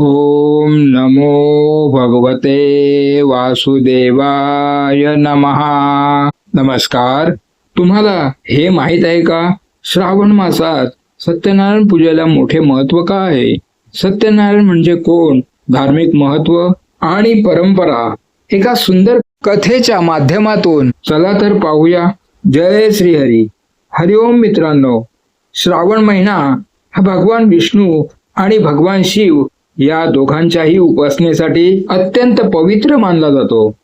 ओम नमो भगवते वासुदेवाय नमः. नमस्कार. तुम्हाला हे माहित आहे का, श्रावण मासात सत्यनारायण पूजेला मोठे महत्व का आहे? सत्यनारायण म्हणजे कोण, धार्मिक महत्व आणि परंपरा एका सुंदर कथेच्या माध्यमातून चला तर पाहूया. जय श्री हरी. हरिओम मित्रांनो. श्रावण महिना हा भगवान विष्णू आणि भगवान शिव या दोघांच्याही उपासनेसाठी अत्यंत पवित्र मानला जातो.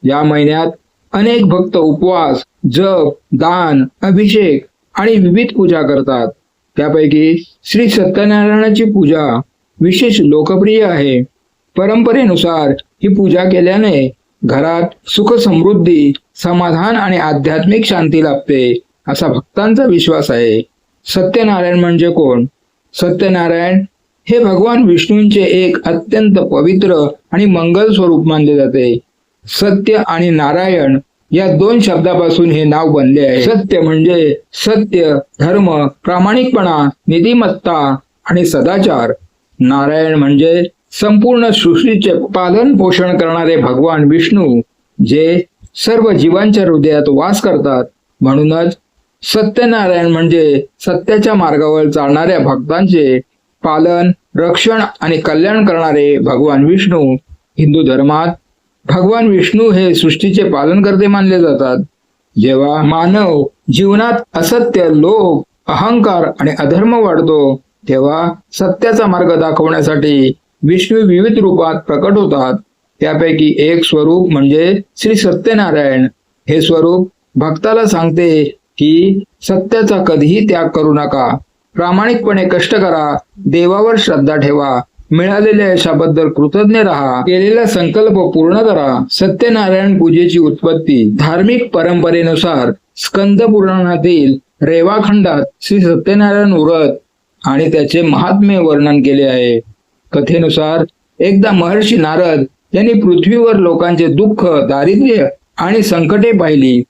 या महिन्यात अनेक भक्त उपवास, जप, दान, अभिषेक आणि विविध पूजा करतात. त्यापैकी श्री सत्यनारायणाची पूजा विशेष लोकप्रिय आहे. परंपरेनुसार ही पूजा केल्याने घरात सुख समृद्धी, समाधान आणि आध्यात्मिक शांती लाभते असा भक्तांचा विश्वास आहे. सत्यनारायण म्हणजे कोण? सत्यनारायण हे भगवान विष्णूंचे एक अत्यंत पवित्र आणि मंगल स्वरूप मानले जाते. सत्य आणि नारायण या दोन शब्दापासून हे नाव बनले आहे. सत्य म्हणजे सत्य, धर्म, प्रामाणिकपणा, नीतिमत्ता आणि सदाचार. नारायण म्हणजे संपूर्ण सृष्टीचे पालन पोषण करणारे भगवान विष्णू, जे सर्व जीवांच्या हृदयात वास करतात. म्हणूनच सत्यनारायण म्हणजे सत्याच्या मार्गावर चालणाऱ्या भक्तांचे पालन, रक्षण आणि कल्याण करणारे भगवान विष्णू. हिंदू धर्मात भगवान विष्णू हे सृष्टीचे पालनकर्ते मानले जातात. जेव्हा मानव जीवनात असत्य, लोभ, अहंकार आणि अधर्म वाढतो, तेव्हा सत्याचा मार्ग दाखवण्यासाठी विष्णू विविध रूपात प्रकट होतात. त्यापैकी एक स्वरूप म्हणजे श्री सत्यनारायण. हे स्वरूप भक्ताला सांगते की सत्याचा कधीही त्याग करू नका, प्रामाणिकपणे कष्ट करा, देवावर श्रद्धा ठेवा, मिळालेल्या यशाबद्दल कृतज्ञ राहा, केलेला संकल्प पूर्ण करा. सत्यनारायण पूजेची उत्पत्ती धार्मिक परंपरेनुसार स्कंद पुराणातील रेवाखंडात श्री सत्यनारायण व्रत आणि त्याचे महात्म्य वर्णन केले आहे. कथेनुसार एकदा महर्षी नारद यांनी पृथ्वीवर लोकांचे दुःख, दारिद्र्य आणि संकटे पाहिली.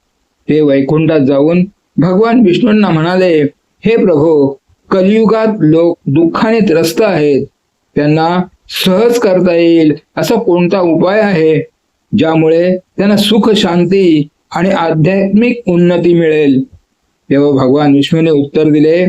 ते वैकुंठात जाऊन भगवान विष्णूंना म्हणाले, हे प्रभो, कलियुगात लोक दुःखाने त्रस्त आहेत. त्यांना सहज करता येईल असा कोणता उपाय आहे ज्यामुळे त्यांना सुख, शांती आणि आध्यात्मिक उन्नती मिळेल? तेव्हा भगवान विष्णूने उत्तर दिले,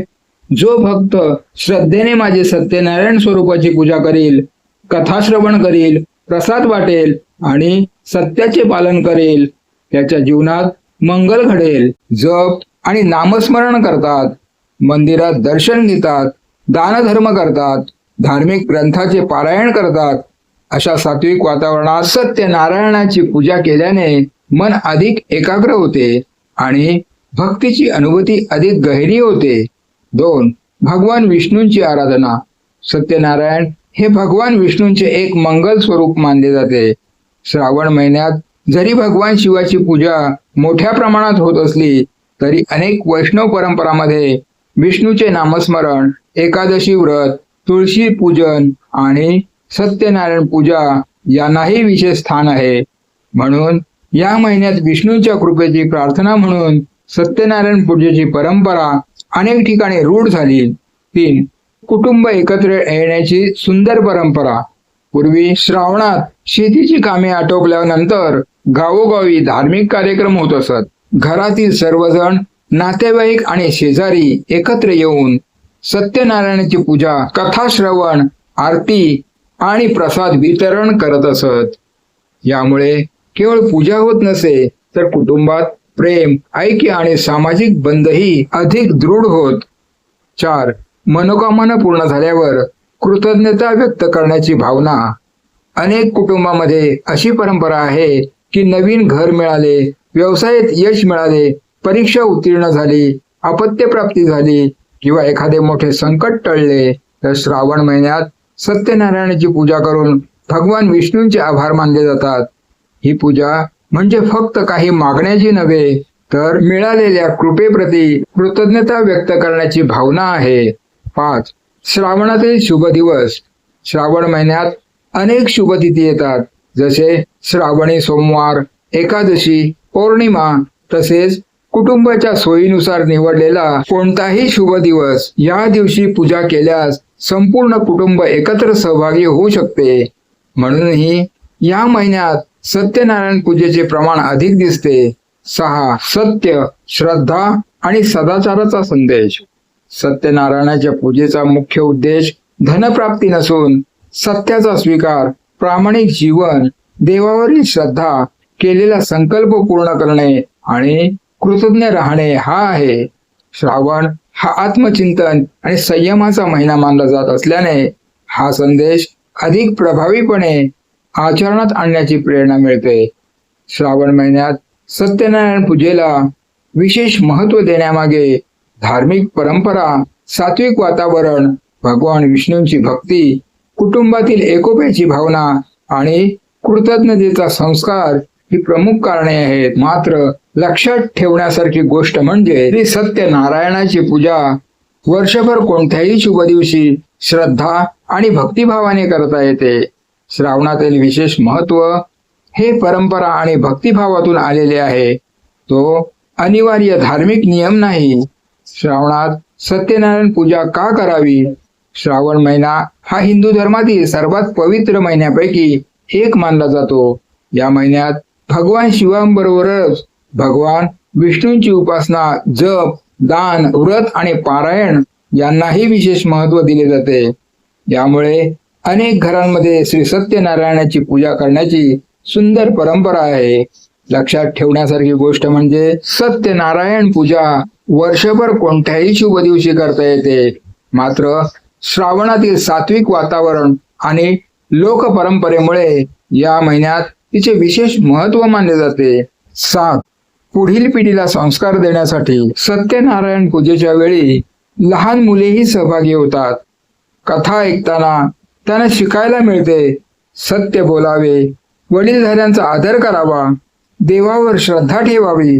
जो भक्त श्रद्धेने माझे सत्यनारायण स्वरूपाची पूजा करील, कथा श्रवण करील, प्रसाद वाटेल आणि सत्याचे पालन करेल, त्याच्या जीवनात मंगल घडेल. जप आणि नामस्मरण करतात, मंदिरात दर्शन घेतात, दानधर्म करतात, धार्मिक ग्रंथाचे पारायण करतात, अशा सात्विक वातावरणात सत्यनारायणाची पूजा केल्याने मन अधिक एकाग्र होते आणि भक्तीची अनुभूती अधिक गहिरी होते. 2. भगवान विष्णूंची आराधना. सत्यनारायण हे भगवान विष्णूंचे एक मंगल स्वरूप मानले जाते. श्रावण महिन्यात जरी भगवान शिवाची पूजा मोठ्या प्रमाणात होत असली तरी अनेक वैष्णव परंपरांमध्ये विष्णूचे नामस्मरण, एकादशी व्रत, तुळशी पूजन आणि सत्यनारायण पूजा यांनाही विशेष स्थान आहे. म्हणून या महिन्यात विष्णूंच्या कृपेची प्रार्थना म्हणून सत्यनारायण पूजेची परंपरा अनेक ठिकाणी रूढ झाली. 3. कुटुंब एकत्र येण्याची सुंदर परंपरा. पूर्वी श्रावणात शेतीची कामे आटोपल्यानंतर गावोगावी धार्मिक कार्यक्रम होत असत. घरातील सर्वजण, नातेवाईक आणि शेजारी एकत्र येऊन सत्यनारायणाची पूजा, कथा श्रवण, आरती आणि प्रसाद वितरण करत असत. यामुळे केवळ पूजा होत नसे तर कुटुंबात प्रेम, ऐक्य आणि सामाजिक बंधही अधिक दृढ होत. 4. मनोकामना पूर्ण झाल्यावर कृतज्ञता व्यक्त करण्याची भावना. अनेक कुटुंबामध्ये अशी परंपरा आहे की नवीन घर मिळाले, व्यवसायात यश मिळाले, परीक्षा उत्तीर्ण झाली, अपत्यप्राप्ती झाली किंवा एखादे मोठे संकट टळले तर श्रावण महिन्यात सत्यनारायणाची पूजा करून भगवान विष्णूंचे आभार मानले जातात. ही पूजा म्हणजे फक्त काही मागण्याची नव्हे तर मिळालेल्या कृपेप्रती कृतज्ञता व्यक्त करण्याची भावना आहे. 5. श्रावणातील शुभ दिवस. श्रावण महिन्यात अनेक शुभतिथी येतात, जसे श्रावणी सोमवार, एकादशी, पौर्णिमा, तसेच कुटुंबाच्या सोयीनुसार निवडलेला कोणताही शुभ दिवस या दिवशी पूजा केल्यास संपूर्ण कुटुंब एकत्र सहभागी होऊ शकते. म्हणूनही या महिन्यात सत्यनारायण पूजेचे प्रमाण अधिक दिसते. 6. सत्य, श्रद्धा आणि सदाचाराचा संदेश. सत्यनारायणाच्या पूजेचा मुख्य उद्देश धनप्राप्ती नसून सत्याचा स्वीकार, प्रामाणिक जीवन, देवावरील श्रद्धा, केलेला संकल्प पूर्ण करणे आणि कृतज्ञ राहणे हा आहे. श्रावण हा आत्मचिंतन आणि संयमाचा महिना मानला जात असल्याने हा संदेश अधिक प्रभावीपणे आचरणात आणण्याची प्रेरणा मिळते. श्रावण महिन्यात सत्यनारायण पूजेला विशेष महत्त्व देण्यामागे धार्मिक परंपरा, सात्विक वातावरण, भगवान विष्णूंची भक्ती, कुटुंबातील एकोप्याची भावना आणि कृतज्ञतेचा संस्कार ही प्रमुख कारणे आहेत. मात्र लक्षात ठेवण्यासारखी गोष्ट म्हणजे श्री सत्यनारायणाची पूजा वर्षभर कोणत्याही शुभ दिवशी श्रद्धा आणि भक्तिभावाने करता येते. श्रावणातील विशेष महत्त्व हे परंपरा आणि भक्तिभावातून आलेले आहे. तो अनिवार्य धार्मिक नियम नाही. श्रावणात सत्यनारायण पूजा का करावी? श्रावण महिना हा हिंदू धर्मातील सर्वात पवित्र महिन्यापैकी एक मानला जातो. या महिन्यात भगवान शिवांबरोबरच भगवान विष्णूंची उपासना, जप, दान, व्रत आणि पारायण यांनाही विशेष महत्त्व दिले जाते. यामुळे अनेक घरांमध्ये श्री सत्यनारायणाची पूजा करण्याची सुंदर परंपरा आहे. लक्षात ठेवण्यासारखी गोष्ट म्हणजे सत्यनारायण पूजा वर्षभर कोणत्याही शुभ दिवशी करता येते. मात्र श्रावणातील सात्विक वातावरण आणि लोकपरंपरेमुळे या महिन्यात तिचे विशेष महत्त्व मानले जाते. 7. पुढील पिढीला संस्कार देण्यासाठी सत्यनारायण पूजेच्या वेळी लहान मुलेही सहभागी होतात. कथा ऐकताना त्यांना शिकायला मिळते. सत्य बोलावे, वडीलधाऱ्यांचा आदर करावा, देवावर श्रद्धा ठेवावी,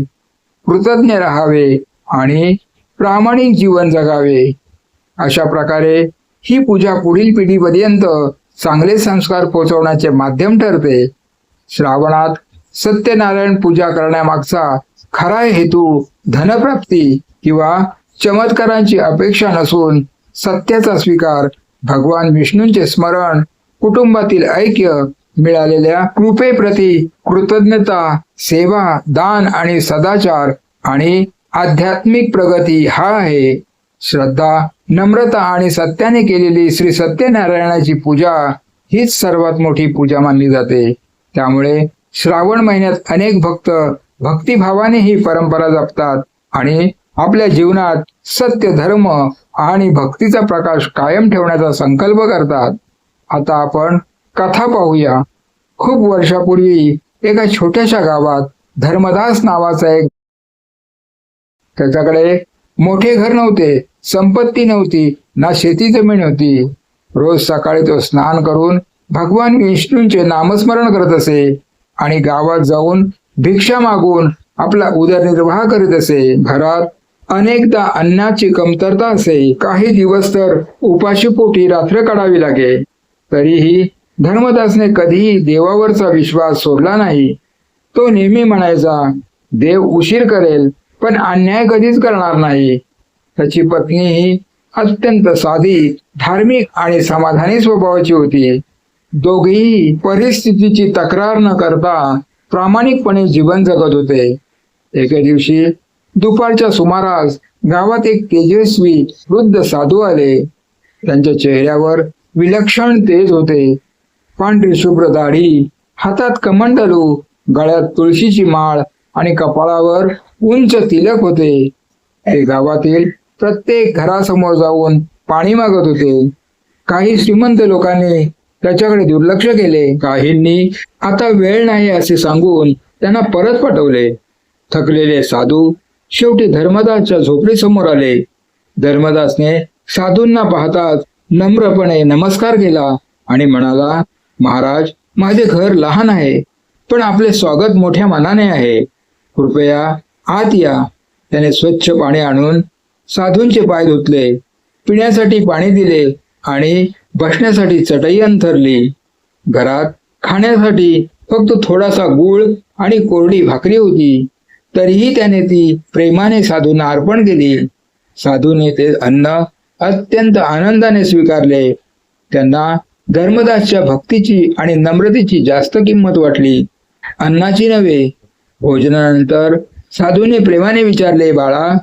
कृतज्ञ राहावे आणि प्रामाणिक जीवन जगावे. अशा प्रकारे ही पूजा पुढील पिढीपर्यंत चांगले संस्कार पोहोचवण्याचे माध्यम ठरते. श्रावणात सत्यनारायण पूजा करण्यामागचा खरा हेतू धनप्राप्ती किंवा चमत्कारांची अपेक्षा नसून सत्याचा स्वीकार, भगवान विष्णूंचे स्मरण, कुटुंबातील ऐक्य, मिळालेल्या कृपेप्रती कृतज्ञता, सेवा, दान आणि सदाचार आणि आध्यात्मिक प्रगती हा आहे. श्रद्धा, नम्रता आणि सत्याने केलेली श्री सत्यनारायणाची पूजा हीच सर्वात मोठी पूजा मानली जाते. त्यामुळे श्रावण महिन्यात अनेक भक्त भक्तिभावाने ही परंपरा जपतात आणि आपल्या जीवनात सत्य, धर्म आणि भक्तीचा प्रकाश कायम ठेवण्याचा संकल्प करतात. आता आपण कथा पाहूया. खूप वर्षापूर्वी एका छोट्याशा गावात धर्मदास नावाचा एक, त्याच्याकडे मोठे घर नव्हते, संपत्ती नव्हती, ना शेती जमीन होती. रोज सकाळी तो स्नान करून भगवान विष्णूंचे नामस्मरण करत असे आणि गावात जाऊन भिक्षा मागून आपला उदरनिर्वाह करीत असे. घरात अनेकदा अन्नाची कमतरता असे. काही दिवस तर उपाशीपोटी रात्र काढावी लागे. तरीही धर्मदासने कधीही देवावरचा विश्वास सोडला नाही. तो नेहमी म्हणायचा, देव उशीर करेल पण अन्याय कधीच करणार नाही. त्याची पत्नी ही अत्यंत साधी, धार्मिक आणि समाधानी स्वभावाची होती. दोघेही परिस्थितीची तक्रार न करता प्रामाणिकपणे जीवन जगत होते. एके दिवशी दुपारच्या सुमारास गावात एक तेजस्वी वृद्ध साधू आले. त्यांच्या चेहऱ्यावर विलक्षण तेज होते. पांढरी शुभ्र दाढी, हातात कमंडलू, गळ्यात तुळशीची माळ आणि कपाळावर उंच तिलक होते. ते गावातील प्रत्येक घरासमोर जाऊन पाणी मागत होते. काही श्रीमंत लोकांनी त्याच्याकडे दुर्लक्ष केले. काहींनी आता वेळ नाही असे सांगून त्यांना परत पाठवले. थकलेले साधू शेवटी धर्मदासच्या झोपडीसमोर आले. धर्मदासने साधूंना पाहताच नम्रपणे नमस्कार केला आणि म्हणाला, महाराज, माझे घर लहान आहे पण आपले स्वागत मोठ्या मनाने आहे. कृपया आत या. त्याने स्वच्छ पाणी आणून साधूंचे पाय धुतले, पिण्यासाठी पाणी दिले आणि बसण्यासाठी चटई अंथरली. घरात खाण्यासाठी फक्त थोडासा गूळ आणि कोरडी भाकरी होती. तरीही त्याने ती प्रेमाने साधूंना अर्पण केली. साधूने ते अन्न अत्यंत आनंदाने स्वीकारले. त्यांना धर्मदासच्या भक्तीची आणि नम्रतेची जास्त किंमत वाटली. अन्नाची नव्हे. भोजनानंतर साधूने प्रेमाने विचारले, बाळा,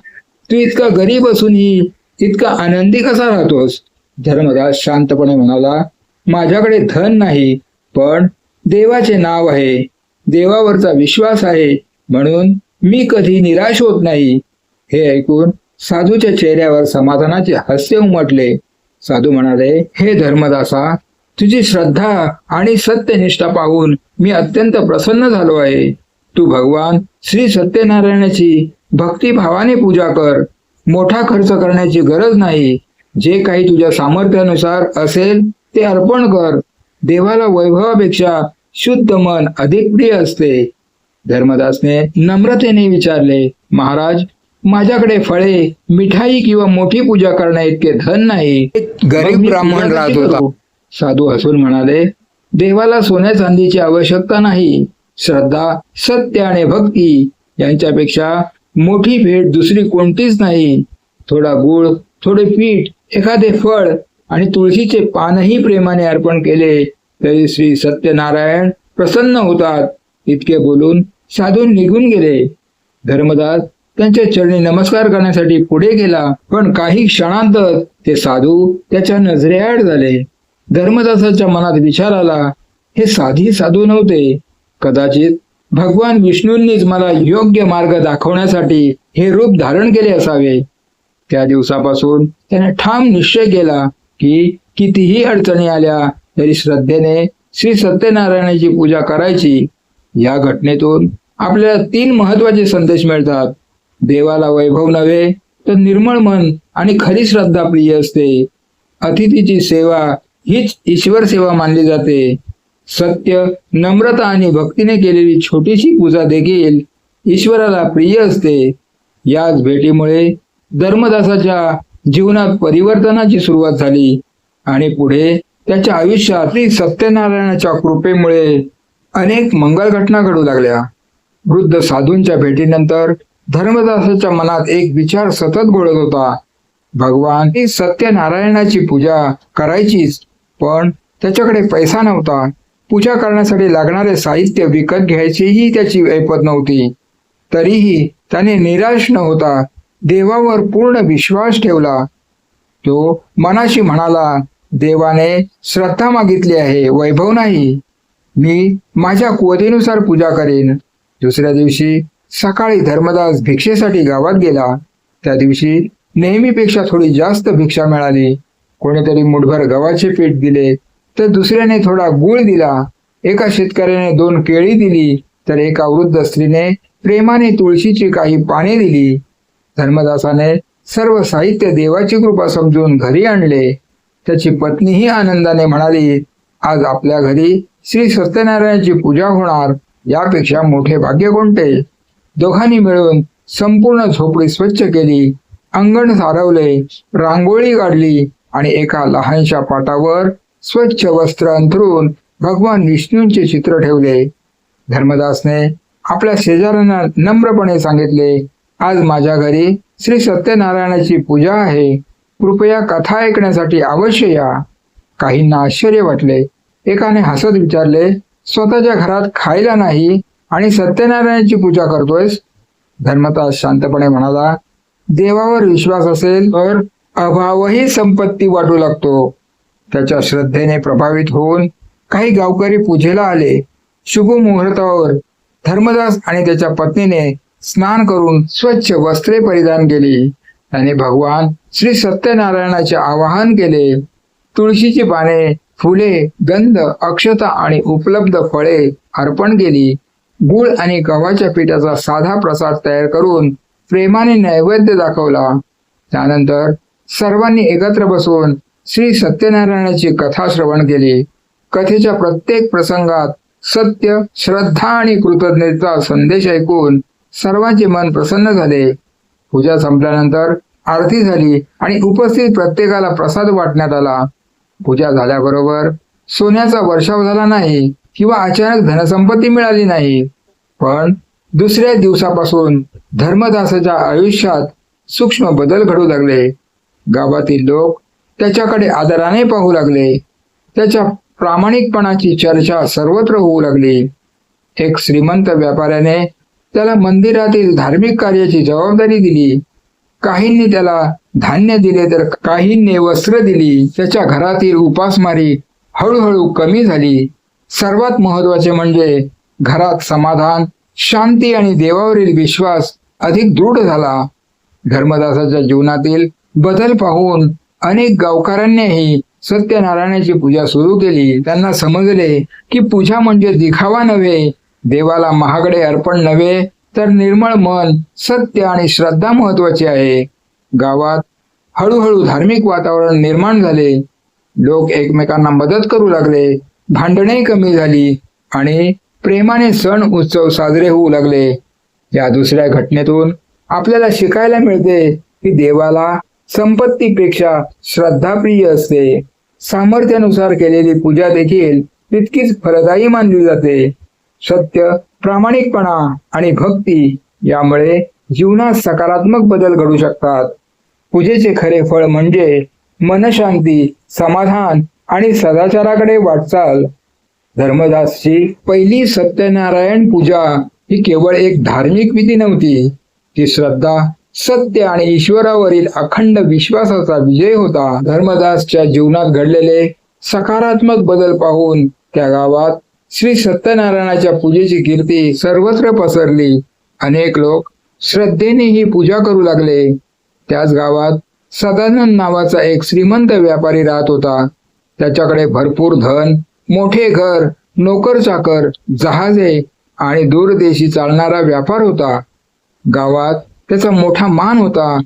तू इतका गरीब असूनही इतका आनंदी कसा राहतोस? धर्मदास शांतपणे म्हणाला, माझ्याकडे धन नाही, पण देवाचे नाव आहे, देवावरचा विश्वास आहे, म्हणून मी कधी निराश होत नाही. हे ऐकून साधूच्या चेहऱ्यावर समाधानाचे हास्य उमटले. साधू म्हणाले, हे धर्मदासा, तुझी श्रद्धा आणि सत्यनिष्ठा पाहून मी अत्यंत प्रसन्न झालो आहे. तू भगवान श्री सत्यनारायणाची भक्तिभावाने पूजा कर. मोठा खर्च करण्याची गरज नाही. जे काही तुझ्या सामर्थ्यानुसार असेल ते अर्पण कर. देवाला वैभवापेक्षा शुद्ध मन अधिक प्रिय असते. धर्मदासने नम्रतेने विचारले, महाराज, माझ्याकडे फळे, मिठाई किंवा मोठी पूजा करण्या इतके धन नाही. गरीब ब्राह्मण राहत होता. साधू हसून म्हणाले, देवाला सोन्या चांदीची आवश्यकता नाही. श्रद्धा, सत्य आणि भक्ती यांच्यापेक्षा मोठी भेट दुसरी कोणतीच नाही. थोडा गुळ, थोडे पीठ, एखादे फळ आणि तुळशीचे पानही प्रेमाने अर्पण केले तरी श्री सत्यनारायण प्रसन्न होतात. इतके बोलून साधू निघून गेले. धर्मदास त्यांच्या चरणी नमस्कार करण्यासाठी पुढे गेला, पण काही क्षणांतच ते साधू त्याच्या नजरेआड झाले. धर्मदासाच्या मनात विचार आला, हे साधी साधू नव्हते. कदाचित भगवान विष्णूंनीच मला योग्य मार्ग दाखवण्यासाठी हे रूप धारण केले असावे. त्या दिवसापासून त्याने ठाम निश्चय केला की कितीही अडचणी आल्या तरी श्रद्धेने श्री सत्यनारायणाची पूजा करायची. या घटनेतून आपल्याला 3 महत्वाचे संदेश मिळतात. देवाला वैभव नव्हे तर निर्मळ मन आणि खरी श्रद्धा प्रिय असते. अतिथीची सेवा हीच ईश्वर सेवा मानली जाते. सत्य, नम्रता आणि भक्तीने केलेली छोटीशी पूजा देखील ईश्वराला प्रिय असते. याच भेटीमुळे धर्मदासाच्या जीवनात परिवर्तनाची सुरुवात झाली आणि पुढे त्याच्या आयुष्यात श्री सत्यनारायणाच्या कृपेमुळे अनेक मंगल घटना घडू लागल्या. वृद्ध साधूंच्या भेटीनंतर धर्मदासाच्या मनात एक विचार सतत घोळत होता. भगवान ही सत्यनारायणाची पूजा करायचीच, पण त्याच्याकडे पैसा नव्हता. पूजा करण्यासाठी लागणारे साहित्य विकत घ्यायचीही त्याची ऐपत नव्हती. तरीही त्याने निराश न होता देवावर पूर्ण विश्वास ठेवला. तो मनाशी म्हणाला, देवाने श्रद्धा मागितली आहे, वैभव नाही. मी माझ्या कुवतीनुसार पूजा करेन. दुसऱ्या दिवशी सकाळी धर्मदास भिक्षेसाठी गावात गेला. त्या दिवशी नेहमीपेक्षा थोडी जास्त भिक्षा मिळाली. कोणीतरी मुठभर गव्हाचे पीठ दिले, तर दुसऱ्याने थोडा गूळ दिला. एका शेतकऱ्याने 2 केळी दिली, तर एका वृद्ध स्त्रीने प्रेमाने तुळशीची काही पाने दिली. धर्मदासाने सर्व साहित्य देवाची कृपा समजून घरी आणले. त्याची पत्नीही आनंदाने म्हणाली, आज आपल्या घरी श्री सत्यनारायणाची पूजा होणार, यापेक्षा मोठे भाग्य कोणते? दोघांनी मिळून संपूर्ण झोपडी स्वच्छ केली, अंगण सारवले, रांगोळी काढली आणि एका लहानशा पाटावर स्वच्छ वस्त्र अंथरून भगवान विष्णूंचे चित्र ठेवले. धर्मदासने आपल्या शेजाऱ्यांना नम्रपणे सांगितले, आज माझ्या घरी श्री सत्यनारायणाची पूजा आहे, कृपया कथा ऐकण्यासाठी अवश्य या. काहींना आश्चर्य वाटले. एकाने हसत विचारले, स्वतःच्या घरात खायला नाही आणि सत्यनारायणाची पूजा करतोयस? धर्मदास शांतपणे म्हणाला, देवावर विश्वास असेल तर अभावही संपत्ती वाटू लागतो. त्याच्या श्रद्धेने प्रभावित होऊन काही गावकरी पूजेला आले. शुभ मुहूर्तावर धर्मदास आणि त्याच्या पत्नीने स्नान करून स्वच्छ वस्त्रे परिधान केली. त्याने भगवान श्री सत्यनारायणाचे आवाहन केले. तुळशीची पाने, फुले, गंध, अक्षता आणि उपलब्ध फळे अर्पण केली. गुळ आणि गव्हाच्या पिठाचा साधा प्रसाद तयार करून प्रेमाने नैवेद्य दाखवला. त्यानंतर सर्वांनी एकत्र बसून श्री सत्यनारायणाची कथा श्रवण केली. कथेच्या प्रत्येक प्रसंगात सत्य, श्रद्धा आणि कृतज्ञतेचा संदेश ऐकून सर्वांचे मन प्रसन्न झाले. पूजा संपल्यानंतर आरती झाली आणि उपस्थित प्रत्येकाला प्रसाद वाटण्यात आला. पूजा झाल्याबरोबर सोन्याचा वर्षाव झाला नाही किंवा अचानक धनसंपत्ती मिळाली नाही, पण दुसऱ्या दिवसापासून धर्मदासाच्या आयुष्यात सूक्ष्म बदल घडू लागले. गावातील लोक त्याच्याकडे आदराने पाहू लागले. त्याच्या प्रामाणिकपणाची चर्चा सर्वत्र होऊ लागली. एक श्रीमंत व्यापाऱ्याने त्याला मंदिरातील धार्मिक कार्याची जबाबदारी दिली. काहींनी त्याला धान्य दिले तर काहींनी वस्त्र दिली. त्याच्या घरातील उपासमारी हळूहळू कमी झाली. सर्वात महत्वाचे म्हणजे घरात समाधान, शांती आणि देवावरील विश्वास अधिक दृढ झाला. धर्मदासाच्या जीवनातील बदल पाहून अनेक गावकऱ्यांनीही सत्यनारायणाची पूजा सुरू केली. त्यांना समजले की पूजा म्हणजे दिखावा नव्हे, देवाला महागडे अर्पण नव्हे, तर निर्मळ मन, सत्य आणि श्रद्धा महत्वाची आहे. गावात हळूहळू धार्मिक वातावरण निर्माण झाले. लोक एकमेकांना मदत करू लागले. भांडणे कमी झाली आणि प्रेमाने सण उत्सव साजरे होऊ लागले. या दुसऱ्या घटनेतून आपल्याला शिकायला मिळते की देवाला संपत्तीपेक्षा श्रद्धा प्रिय असते. सामर्थ्यानुसार केलेली पूजा देखील तितकीच फलदायी मानली जाते. सत्य, प्रामाणिकपणा आणि भक्ती यामुळे जीवनात सकारात्मक बदल घडू शकतात. पूजेचे खरे फळ म्हणजे मनशांती, समाधान आणि सदाचाराकडे वाटचाल. धर्मदासची पहिली सत्यनारायण पूजा ही केवळ एक धार्मिक विधी नव्हती. ती श्रद्धा, सत्य आणि ईश्वरावरील अखंड विश्वासाचा विजय होता. धर्मदासच्या जीवनात घडलेले सकारात्मक बदल पाहून त्या गावात श्री सत्यनारायणाच्या पूजेची कीर्ती सर्वत्र पसरली. अनेक लोक श्रद्धेने ही पूजा करू लागले. त्याच गावात सदानंद नावाचा एक श्रीमंत व्यापारी राहत होता. त्याच्याकडे भरपूर धन, मोठे घर, नोकर चाकर, जहाजे आणि दूरदेशी चालणारा व्यापार होता. गावात त्याचा मोठा मान होता.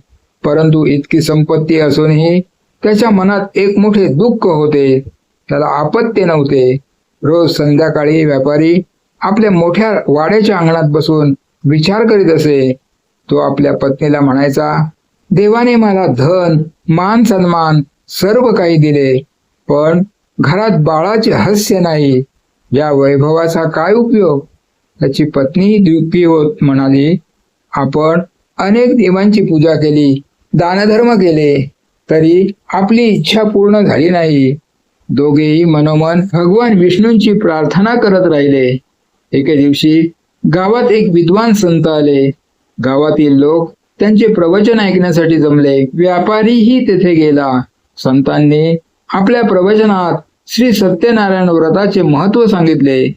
परंतु इतकी संपत्ती असूनही त्याच्या मनात एक मोठे दुःख होते. त्याला अपत्य नव्हते. रोज संध्याकाळी व्यापारी आपल्या मोठ्या वाड्याच्या अंगणात बसून विचार करीत असे. तो आपल्या पत्नीला म्हणायचा, देवाने मला धन, मान, सन्मान सर्व काही दिले, पण घरात बाळाचे हास्य नाही. या वैभवाचा काय उपयोग? त्याची पत्नी दुःखी होत म्हणाली, आपण अनेक देवांची पूजा केली, दानधर्म केले, तरी आपली इच्छा पूर्ण झाली नाही. दोघेही मनोमन भगवान विष्णूंची प्रार्थना करत राहिले. एके दिवशी गावात एक विद्वान संत आले. गावातील लोक त्यांचे प्रवचन ऐकण्यासाठी जमले. व्यापारीही तेथे गेला. संतांनी आपल्या प्रवचनात श्री सत्यनारायण व्रताचे महत्व सांगितले.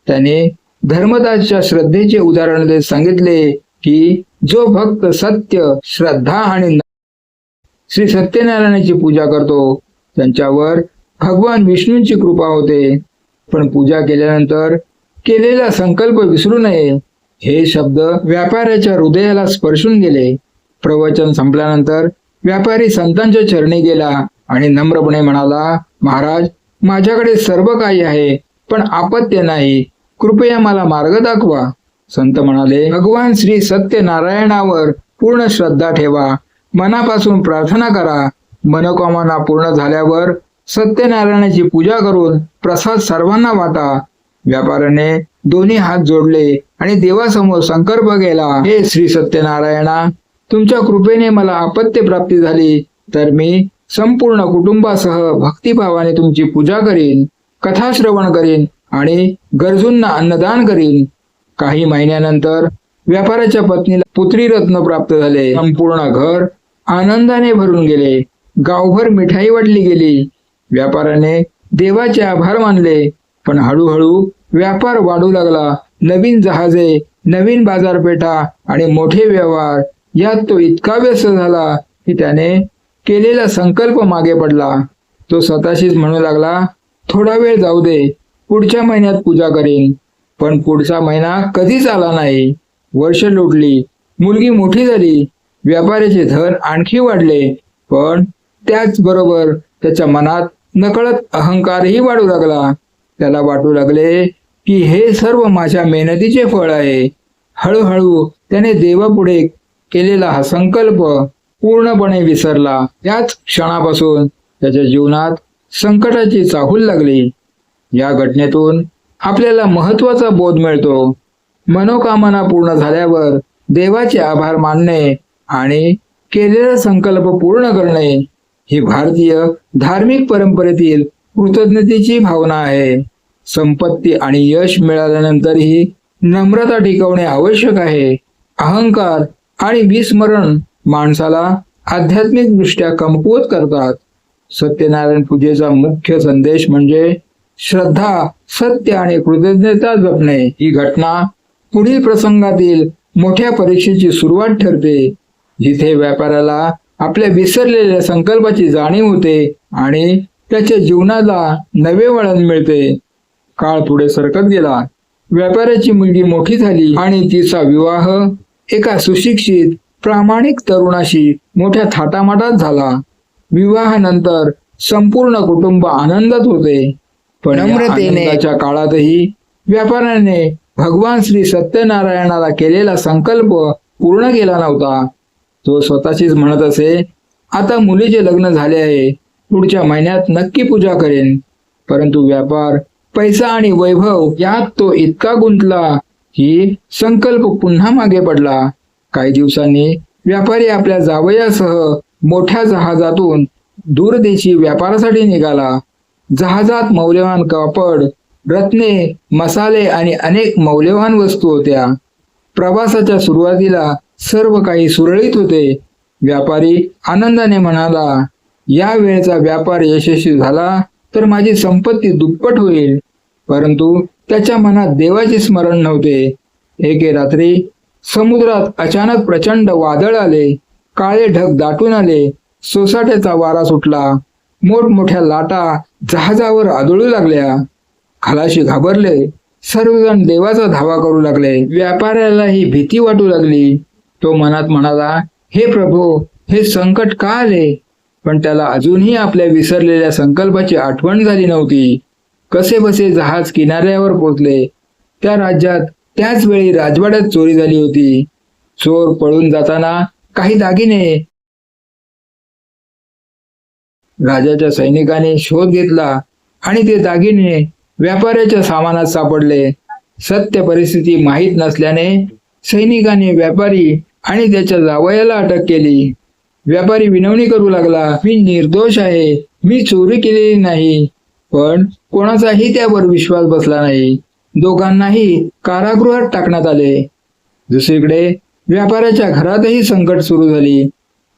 त्याने धर्मदासच्या श्रद्धेचे उदाहरण देत सांगितले की जो भक्त सत्य, श्रद्धा आणि श्री सत्यनारायणाची पूजा करतो त्यांच्यावर भगवान विष्णूंची कृपा होते. पण पूजा केल्यानंतर केलेला संकल्प विसरू नये. हे शब्द व्यापाऱ्याच्या हृदयाला स्पर्शून गेले. प्रवचन संपल्यानंतर व्यापारी संतांच्या चरणी गेला आणि नम्रपणे म्हणाला, महाराज, माझ्याकडे सर्व काही आहे, पण अपत्य नाही. कृपया मला मार्ग दाखवा. संत म्हणाले, भगवान श्री सत्यनारायणावर पूर्ण श्रद्धा ठेवा. मनापासून प्रार्थना करा. मनोकामना पूर्ण झाल्यावर सत्यनारायणाची पूजा करून प्रसाद सर्वांना वाटा. व्यापाऱ्याने दोन्ही हात जोडले आणि देवासमोर संकल्प केला, हे श्री सत्यनारायणा, तुमच्या कृपेने मला अपत्य प्राप्ती झाली तर मी संपूर्ण कुटुंबासह भक्तिभावाने तुमची पूजा करीन, कथा श्रवण करीन आणि गरजूंना अन्नदान करीन. काही महिन्यानंतर व्यापाऱ्याच्या पत्नीला पुत्रीरत्न प्राप्त झाले. संपूर्ण घर आनंदाने भरून गेले. गावभर मिठाई वाटली गेली. व्यापाऱ्याने देवाचे आभार मानले. पण हळूहळू व्यापार वाढू लागला. नवीन जहाजे, नवीन बाजारपेठा आणि मोठे व्यवहार यात तो इतका व्यस्त झाला की त्याने केलेला संकल्प मागे पडला. तो स्वतःशीच म्हणू लागला, थोडा वेळ जाऊ दे, पुढच्या महिन्यात पूजा करीन. पण पुढचा महिना कधीच आला नाही. वर्ष लोटली. मुलगी मोठी झाली. व्यापाऱ्याचे धन आणखी वाढले. पण त्याचबरोबर त्याच्या मनात नकळत अहंकारही वाढू लागला. त्याला वाटू लागले की हे सर्व माझ्या मेहनतीचे फळ आहे. हळूहळू त्याने देवापुढे केलेला हा संकल्प पूर्णपणे विसरला. त्याच क्षणापासून त्याच्या जीवनात संकटाची चाहूल लागली. या घटनेतून आपल्याला महत्वाचा बोध मिळतो. मनोकामना पूर्ण झाल्यावर देवाचे आभार मानणे आणि केलेला संकल्प पूर्ण करणे ही भारतीय धार्मिक परंपरेतील कृतज्ञतेची भावना आहे. संपत्ती आणि यश मिळाल्यानंतरही नम्रता टिकवणे आवश्यक आहे. अहंकार आणि विस्मरण माणसाला आध्यात्मिक दृष्ट्या कमकुवत करतात. सत्यनारायण पूजेचा मुख्य संदेश म्हणजे श्रद्धा, सत्य आणि कृतज्ञता जपणे. ही घटना पुढील प्रसंगातील मोठ्या परीक्षेची सुरुवात ठरते, जिथे व्यापाऱ्याला आपल्या विसरलेल्या संकल्पाची जाणीव होते आणि त्याच्या जीवनाला नवे वळण मिळते. काळ पुढे सरकत गेला. व्यापाऱ्याची मुलगी मोठी झाली आणि तिचा विवाह एका सुशिक्षित प्रामाणिक तरुणाशी मोठ्या थाटामाटात झाला. विवाहानंतर संपूर्ण कुटुंब आनंदात होते. पण या आनंदाच्या काळातही व्यापाऱ्याने भगवान श्री सत्यनारायणाला केलेला संकल्प पूर्ण केला नव्हता. तो स्वतःशीच म्हणत असे, आता मुलीचे लग्न झाले आहे, पुढच्या महिन्यात नक्की पूजा करेन. परंतु व्यापार, पैसा आणि वैभव यात तो इतका गुंतला की संकल्प पुन्हा मागे पडला. काही दिवसांनी व्यापारी आपल्या जावयासह मोठ्या जहाजातून दूरदेशी व्यापारासाठी निघाला. जहाजात मौल्यवान कापड, रत्ने, मसाले आणि अनेक मौल्यवान वस्तू होत्या. प्रवासाच्या सुरुवातीला सर्व काही सुरळीत होते. व्यापारी आनंदाने म्हणाला, या वेळेचा व्यापार यशस्वी झाला तर माझी संपत्ती दुप्पट होईल. परंतु त्याच्या मनात देवाचे स्मरण नव्हते. एके रात्री समुद्रात अचानक प्रचंड वादळ आले. काळे ढग दाटून आले. सोसाट्याचा वारा सुटला. मोठमोठ्या लाटा जहाजावर आदळू लागल्या. खलाशी घाबरले. सर्वजण देवाचा धावा करू लागले. व्यापाऱ्यालाही भीती वाटू लागली. तो मनात म्हणाला, हे प्रभू, हे संकट का आले? पण त्याला अजूनही आपल्या विसरलेल्या संकल्पाची आठवण झाली नव्हती. कसे बसे जहाज किनाऱ्यावर पोहोचले. त्या राज्यात त्याच वेळी राजवाड्यात चोरी झाली होती. चोर पळून जाताना काही दागिने राजाच्या सैनिकांनी शोध घेतला आणि ते दागिने व्यापाऱ्याच्या सामानात सापडले. सत्य परिस्थिती माहीत नसल्याने सैनिकांनी व्यापारी आणि त्याच्या जावयाला अटक केली. व्यापारी विनवणी करू लागला, मी निर्दोष आहे, मी चोरी केलेली नाही. पण कोणाचाही त्यावर विश्वास बसला नाही. दोघांनाही कारागृहात टाकण्यात आले. दुसरीकडे व्यापाऱ्याच्या घरातही संकट सुरू झाली.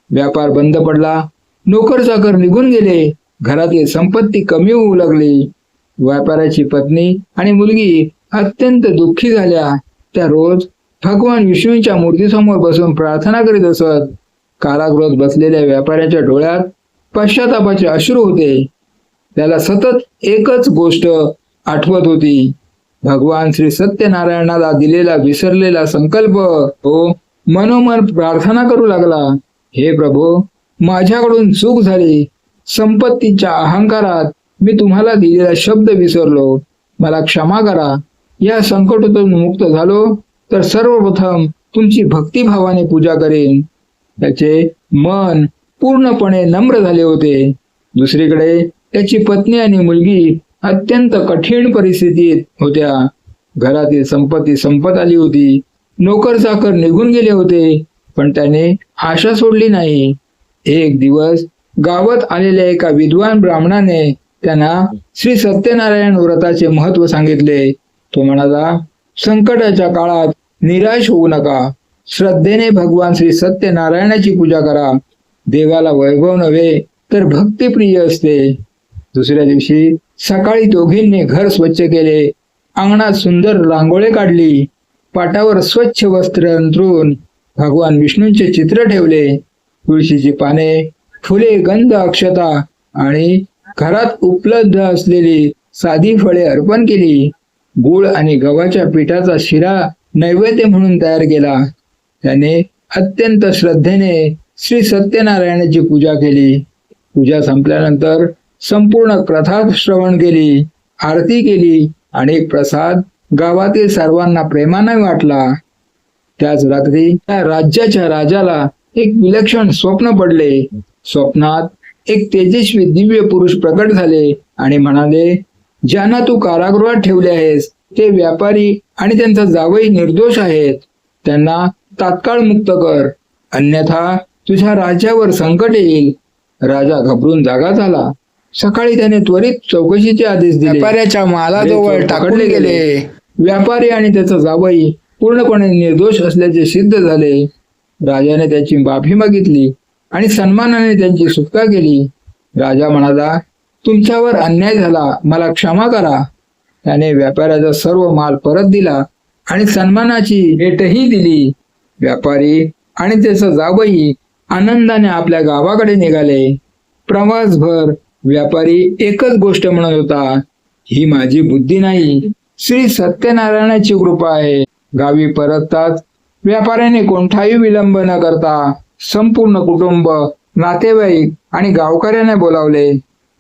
व्यापार बंद पडला. नोकर चाकर निघून गेले. घरातील संपत्ती कमी होऊ लागली. व्यापाऱ्याची पत्नी आणि मुलगी अत्यंत दुःखी झाल्या. त्या रोज भगवान विष्णूंच्या मूर्तीसमोर बसून प्रार्थना करीत असत. कारागृहात बसलेल्या व्यापाऱ्याच्या डोळ्यात पश्चातापाचे अश्रू होते. त्याला सतत एकच गोष्ट आठवत होती, भगवान श्री सत्यनारायणाला दिलेला विसरलेला संकल्प. तो मनोमन प्रार्थना करू लागला, हे प्रभू, माझ्याकडून चूक झाली. संपत्तीच्या अहंकारात मी तुम्हाला दिलेला शब्द विसरलो. मला क्षमा करा. या संकटातून मुक्त झालो तर सर्वप्रथम तुमची भक्तिभावाने पूजा करेन. त्याचे मन पूर्णपणे नम्र झाले होते. दुसरीकडे त्याची पत्नी आणि मुलगी अत्यंत कठीण परिस्थितीत होत्या. घरातील संपत्ती संपत आली होती. नोकर चाकर निघून गेले होते. पण त्याने आशा सोडली नाही. एक दिवस गावात आलेल्या एका विद्वान ब्राह्मणाने त्यांना श्री सत्यनारायण व्रताचे महत्त्व सांगितले. तो म्हणाला, संकटाच्या काळात निराश होऊ नका. श्रद्धेने भगवान श्री सत्यनारायणाची पूजा करा. देवाला वैभव नव्हे तर भक्तिप्रिय असते. दुसऱ्या दिवशी सकाळी दोघींनी घर स्वच्छ केले. अंगणात सुंदर रांगोळी काढली. पाटावर स्वच्छ वस्त्र अंथरून भगवान विष्णूंचे चित्र ठेवले. तुळशीची पाने, फुले, गंध, अक्षता आणि घरात उपलब्ध असलेली साधी फळे अर्पण केली. गुळ आणि गव्हाच्या पिठाचा शिरा नैवेद्य म्हणून तयार केला. त्याने अत्यंत श्रद्धेने श्री सत्यनारायणाची पूजा केली. पूजा संपल्यानंतर संपूर्ण कथा श्रवण केली, आरती केली आणि प्रसाद गावातील सर्वांना प्रेमाने वाटला. त्याच रात्री त्या राज्याच्या राजाला एक विलक्षण स्वप्न पडले. स्वप्नात एक तेजस्वी दिव्य पुरुष प्रकट झाले आणि म्हणाले, ज्यांना तू कारागृहात ठेवले आहेस ते व्यापारी आणि त्यांचा जावई निर्दोष आहेत. त्यांना तात्काळ मुक्त कर, अन्यथा तुझ्या राज्यावर संकट येईल. राजा घाबरून जागा झाला. सकाळी त्याने त्वरित चौकशीचे आदेश दिले. व्यापाऱ्याच्या मालाजवळ टाकून गेले. व्यापारी आणि त्याचा जावई पूर्णपणे निर्दोष असल्याचे सिद्ध झाले. राजाने त्याची माफी मागितली आणि सन्मानाने त्यांची सुटका केली. राजा म्हणाला, तुमच्यावर अन्याय झाला, मला क्षमा करा. त्याने व्यापाऱ्याचा सर्व माल परत दिला आणि सन्मानाची भेटही दिली. व्यापारी आणि त्याचा जावई आनंदाने आपल्या गावाकडे निघाले. प्रवासभर व्यापारी एकच गोष्ट म्हणत होता, ही माझी बुद्धी नाही, श्री सत्यनारायणाची कृपा आहे. गावी परतताच व्यापाऱ्याने कोणताही विलंब न करता संपूर्ण कुटुंब, नातेवाईक आणि गावकऱ्यांना बोलावले.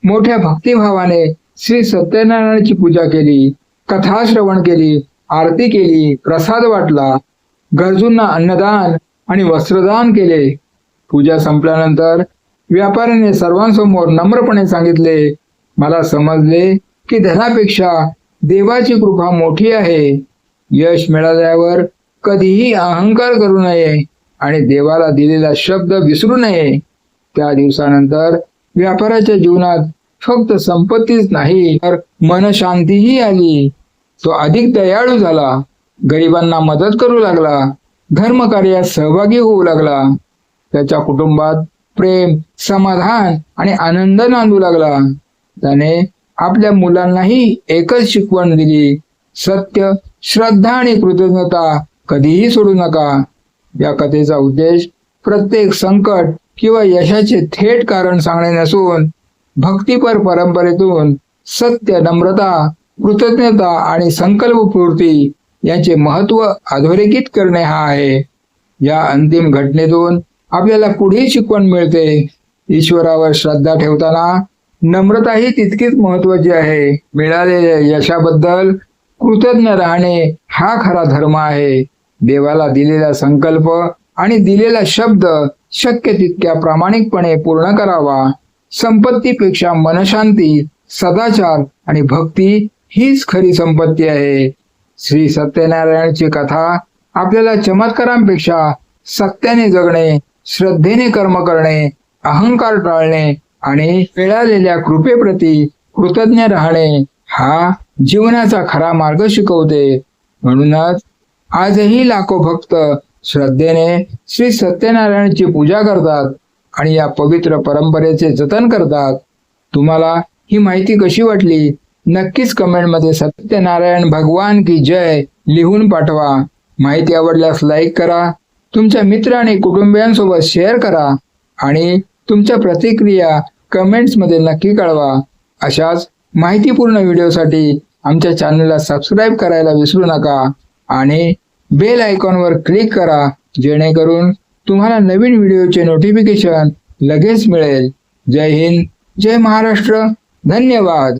मोठ्या भक्तिभावाने श्री सत्यनारायणाची पूजा केली, कथा श्रवण केली, आरती केली, प्रसाद वाटला, गरजूंना अन्नदान आणि वस्त्रदान केले. पूजा संपल्यानंतर व्यापाऱ्याने सर्वांसमोर नम्रपणे सांगितले, मला समजले की धनापेक्षा देवाची कृपा मोठी आहे. यश मिळाल्यावर कधीही अहंकार करू नये आणि देवाला दिलेला शब्द विसरू नये. त्या दिवसानंतर व्यापाऱ्याच्या जीवनात फक्त संपत्तीच नाही तर मनशांतीही आली. तो अधिक दयाळू झाला, गरिबांना मदत करू लागला, धर्मकार्यात सहभागी होऊ लागला. त्याच्या कुटुंबात प्रेम, समाधान आणि आनंद नांदू लागला. त्याने आपल्या मुलांनाही एकच शिकवण दिली, सत्य, श्रद्धा आणि कृतज्ञता कधीही सोडू नका. या कथेचा उद्देश प्रत्येक संकट किंवा यशाचे थेट कारण सांगणे नसून भक्तिपर परंपरेतून सत्य, नम्रता, कृतज्ञता आणि संकल्पपूर्ती यांचे महत्व अधोरेखित करणे हा आहे. या अंतिम घटनेतून आपल्याला पुढील शिकवण मिळते. ईश्वरावर श्रद्धा ठेवताना नम्रता ही तितकीच महत्वाची आहे. मिळालेल्या यशाबद्दल कृतज्ञ राहणे हा खरा धर्म आहे. देवाला दिलेला संकल्प आणि दिलेला शब्द शक्य तितक्या प्रामाणिकपणे पूर्ण करावा. संपत्तीपेक्षा मनशांती, सदाचार आणि भक्ती हीच खरी संपत्ती आहे. श्री सत्यनारायणची कथा आपल्याला चमत्कारांपेक्षा सत्याने जगणे, श्रद्धेने कर्म करणे, अहंकार टाळणे आणि मिळालेल्या कृपेप्रती कृतज्ञ राहणे हा जीवनाचा खरा मार्ग शिकवते. म्हणूनच आजही लाखो भक्त श्रद्धेने श्री सत्यनारायणाची पूजा करतात आणि या पवित्र परंपरेचे जतन करतात. तुम्हाला ही माहिती कशी वाटली? नक्कीच कमेंटमध्ये सत्यनारायण भगवान की जय लिहून पाठवा. माहिती आवडल्यास लाईक करा, तुमच्या मित्र आणि कुटुंबियांसोबत शेअर करा आणि तुमच्या प्रतिक्रिया कमेंट्समध्ये नक्की कळवा. अशाच माहितीपूर्ण व्हिडिओसाठी आमच्या चॅनलला सबस्क्राईब करायला विसरू नका आणि बेल आयकॉनवर क्लिक करा, जेणेकरून तुम्हाला नवीन व्हिडिओचे नोटिफिकेशन लगेच मिळेल. जय हिंद, जय महाराष्ट्र, धन्यवाद.